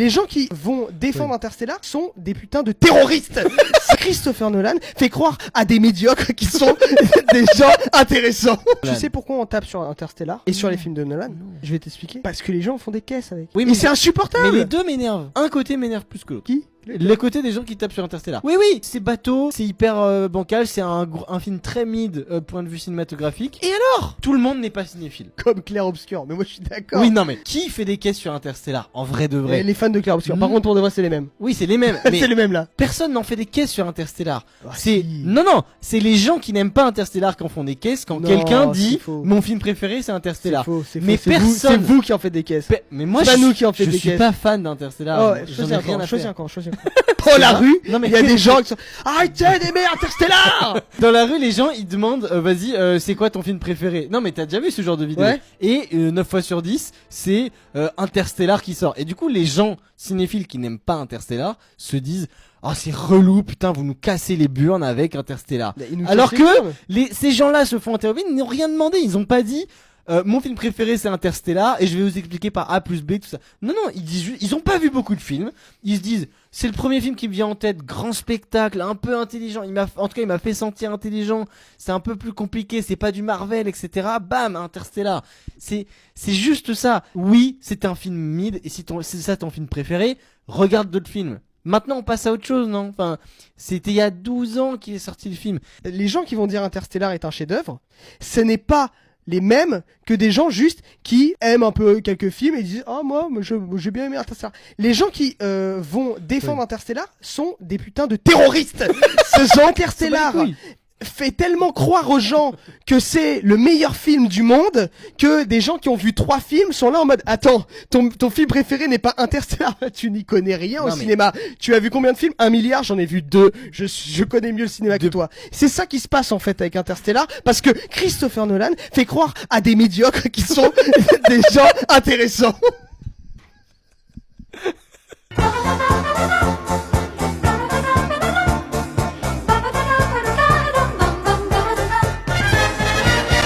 Les gens qui vont défendre Interstellar sont des putains de terroristes. Christopher Nolan fait croire à des médiocres qui sont des gens intéressants. Tu sais pourquoi on tape sur Interstellar et sur les films de Nolan? Je vais t'expliquer. Parce que les gens font des caisses avec. Oui, mais c'est insupportable. Mais les deux m'énervent. Un côté m'énerve plus que l'autre. Qui? Le côté des gens qui tapent sur Interstellar. Oui, c'est bateau, c'est hyper bancal, c'est un film très mid point de vue cinématographique. Et alors, tout le monde n'est pas cinéphile. Comme Clair Obscur, mais moi je suis d'accord. Oui, non mais qui fait des caisses sur Interstellar en vrai de vrai? Les fans de Clair Obscur. Par contre, pour de vrai, c'est les mêmes. Oui, c'est les mêmes. Mais c'est les mêmes là. personne n'en fait des caisses sur Interstellar. Ah, c'est si. non, c'est les gens qui n'aiment pas Interstellar qui en font des caisses quand Non, quelqu'un c'est dit faux. mon film préféré c'est Interstellar. C'est faux, Mais c'est vous- personne. c'est vous qui en faites des caisses. Mais moi C'est pas je nous qui en fait je des suis caisses. pas fan d'Interstellar. Oh, ouais, J'en ai rien à faire. choisis un camp. Dans la rue, Non, mais il y a des gens qui sont arrêtez d'aimer Interstellar. Dans la rue, les gens ils demandent vas-y, c'est quoi ton film préféré? Non, mais t'as déjà vu ce genre de vidéo? Ouais. Et 9 fois sur 10, c'est Interstellar qui sort. Et du coup, les gens cinéphiles qui n'aiment pas Interstellar se disent oh, c'est relou, putain, vous nous cassez les burnes avec Interstellar. Alors que ces gens-là se font interviewer, ils n'ont rien demandé, ils ont pas dit mon film préféré c'est Interstellar et je vais vous expliquer par A plus B tout ça. Non, ils disent juste, ils ont pas vu beaucoup de films. Ils se disent c'est le premier film qui me vient en tête, grand spectacle, un peu intelligent. En tout cas, il m'a fait sentir intelligent. C'est un peu plus compliqué, c'est pas du Marvel, etc. Bam, Interstellar. C'est juste ça. Oui, c'est un film mid et si c'est ça ton film préféré, regarde d'autres films. Maintenant, on passe à autre chose, non? Enfin, c'était il y a 12 ans qu'il est sorti le film. Les gens qui vont dire Interstellar est un chef-d'œuvre, ce n'est pas les mêmes que des gens juste qui aiment un peu quelques films et disent ah moi j'ai bien aimé Interstellar. Les gens qui vont défendre Interstellar sont des putains de terroristes. Ce genre Interstellar fait tellement croire aux gens que c'est le meilleur film du monde que des gens qui ont vu 3 films sont là en mode attends, ton film préféré n'est pas Interstellar, tu n'y connais rien au cinéma. Tu as vu combien de films? 1 milliard, j'en ai vu 2. Je connais mieux le cinéma que toi. C'est ça qui se passe en fait avec Interstellar parce que Christopher Nolan fait croire à des médiocres qui sont des gens intéressants.